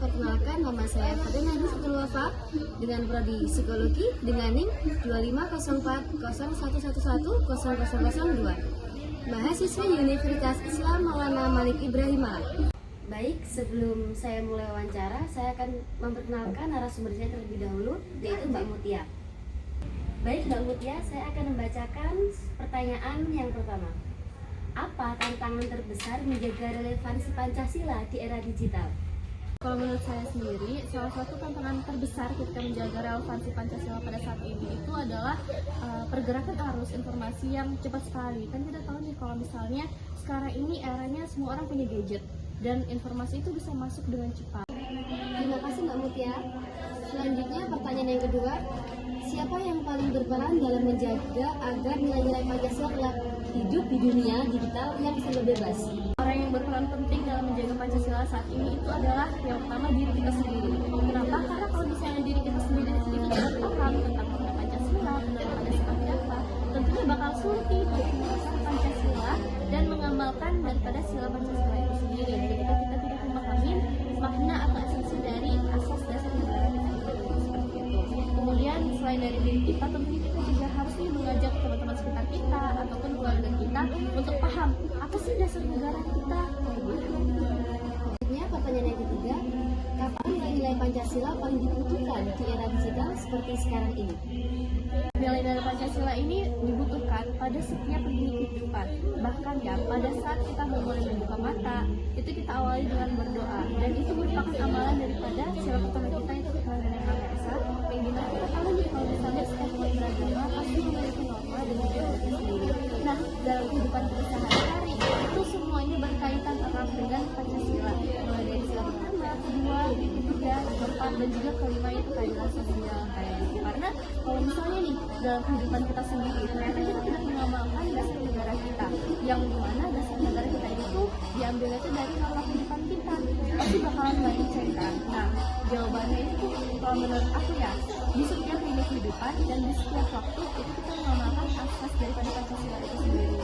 Perkenalkan, nama saya Fadena Rizky Wafa dengan prodi Psikologi dengan NIM 2504011100002. Mahasiswa Universitas Islam Maulana Malik Ibrahim Malang. Baik, sebelum saya mulai wawancara, saya akan memperkenalkan narasumber saya terlebih dahulu, yaitu Mbak Mutia. Baik Mbak Mutia, saya akan membacakan pertanyaan yang pertama. Apa tantangan terbesar menjaga relevansi Pancasila di era digital? Kalau menurut saya sendiri, salah satu tantangan terbesar ketika menjaga relevansi Pancasila pada saat ini itu adalah pergerakan arus informasi yang cepat sekali. Kan kita tahu nih kalau misalnya sekarang ini eranya semua orang punya gadget dan informasi itu bisa masuk dengan cepat. Terima kasih Mbak Mutia. Selanjutnya pertanyaan yang kedua, siapa yang paling berperan dalam menjaga agar nilai-nilai Pancasila tetap hidup di dunia digital yang serba bebas? Orang yang berperan penting dalam menjaga Pancasila saat ini itu adalah yang pertama diri kita sendiri. Kenapa? Karena kalau misalnya diri kita sendiri itu tidak paham tentang makna Pancasila, tentang Pancasila apa, tentunya bakal sulit untuk menggunakan Pancasila dan mengamalkan daripada sila Pancasila itu sendiri. Ketika kita tidak memahami makna atau esensi dari asas dasar negara kita seperti itu. Kemudian selain dari diri kita, tentunya kita juga harus mengajak teman-teman sekitar kita ataupun keluarga kita untuk paham apa sih dasar negara kita. Selanjutnya pertanyaan yang ketiga, kapan nilai-nilai Pancasila paling dibutuhkan di era digital seperti sekarang ini? Nilai-nilai Pancasila ini dibutuhkan pada setiap lini kehidupan. Bahkan ya, pada saat kita mulai membuka mata, itu kita awali dengan berdoa. Dan itu merupakan amalan daripada sila pertama kita itu Tuhan Yang Maha Esa. Yang dimana kita tahu nih kalau misalnya setiap kita beragama pasti memiliki norma dan juga etika sendiri. Nah, dalam kehidupan kita sehari-hari itu semuanya berkaitan erat dengan Pancasila. Mulai dari sila pertama, kedua, ketiga, keempat, dan juga kelima itu keadilan sosial kayak gitu. Karena kalau misalnya nih dalam kehidupan kita sendiri ternyata kita tidak mengamalkan dasar negara kita, yang dimana dasar negara kita itu diambilnya itu dari norma kehidupan kita, pasti bakalan banyak cerita. Nah, jawabannya itu kalau menurut aku ya, di setiap lini kehidupan dan di setiap waktu itu kita mengamalkan asas daripada Pancasila itu sendiri.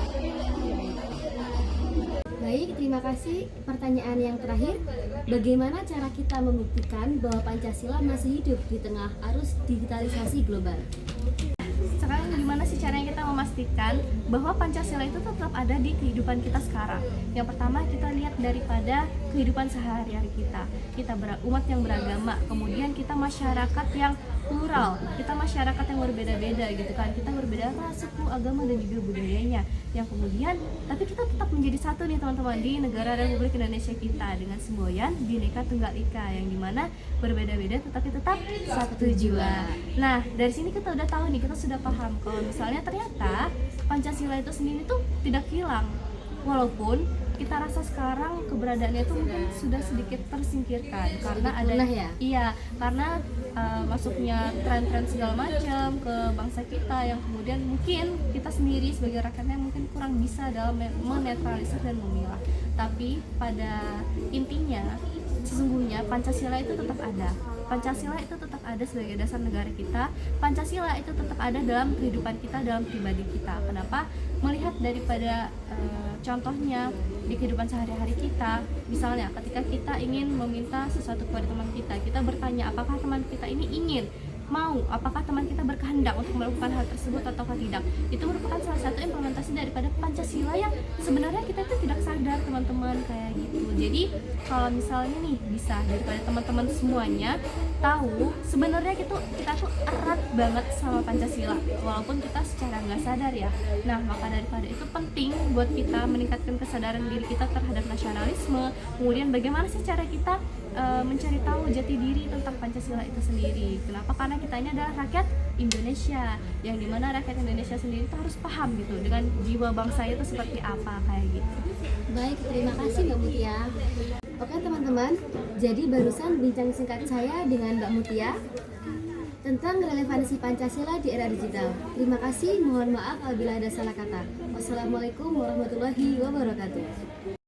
Baik, terima kasih. Pertanyaan yang terakhir, bagaimana cara kita membuktikan bahwa Pancasila masih hidup di tengah arus digitalisasi global? Sekarang gimana sih caranya kita memastikan bahwa Pancasila itu tetap ada di kehidupan kita sekarang? Yang pertama kita lihat daripada kehidupan sehari-hari kita. Kita umat yang beragama, kemudian kita masyarakat yang plural, kita masyarakat yang berbeda-beda gitu kan. Kita berbeda ras, suku, agama dan juga budayanya. Yang kemudian tapi kita tetap menjadi satu nih teman-teman di negara Republik Indonesia kita dengan semboyan Bhinneka Tunggal Ika, yang dimana berbeda-beda tetapi tetap satu jiwa. Nah, dari sini kita udah tahu nih, kita sudah paham kalau misalnya ternyata Pancasila itu sendiri tuh tidak hilang, walaupun kita rasa sekarang keberadaannya itu mungkin sudah sedikit tersingkirkan karena ada iya, karena masuknya tren-tren segala macam ke bangsa kita, yang kemudian mungkin kita sendiri sebagai rakyatnya mungkin kurang bisa dalam menetralisir dan memilah. Tapi pada intinya sesungguhnya Pancasila itu tetap ada. Pancasila itu tetap ada sebagai dasar negara kita. Pancasila itu tetap ada dalam kehidupan kita, dalam pribadi kita. Kenapa? Melihat daripada contohnya di kehidupan sehari-hari kita, misalnya ketika kita ingin meminta sesuatu kepada teman kita bertanya apakah teman kita ini ingin apakah teman kita berkehendak untuk melakukan hal tersebut ataukah tidak. Itu merupakan salah satu implementasi daripada Pancasila yang sebenarnya kita itu tidak sadar teman-teman kayak gitu. Jadi kalau misalnya nih bisa daripada teman-teman semuanya tahu sebenarnya kita tuh erat banget sama Pancasila walaupun kita secara nggak sadar ya. Nah, maka daripada itu penting buat kita meningkatkan kesadaran diri kita terhadap nasionalisme. Kemudian bagaimana sih cara kita mencari tahu jati diri tentang Pancasila itu sendiri. Kenapa? Karena kita ini adalah rakyat Indonesia, yang dimana rakyat Indonesia sendiri itu harus paham gitu dengan jiwa bangsa itu seperti apa kayak gitu. Baik, terima kasih Mbak Mutia. Oke teman-teman, jadi barusan bincang singkat saya dengan Mbak Mutia tentang relevansi Pancasila di era digital. Terima kasih, mohon maaf apabila ada salah kata. Wassalamualaikum warahmatullahi wabarakatuh.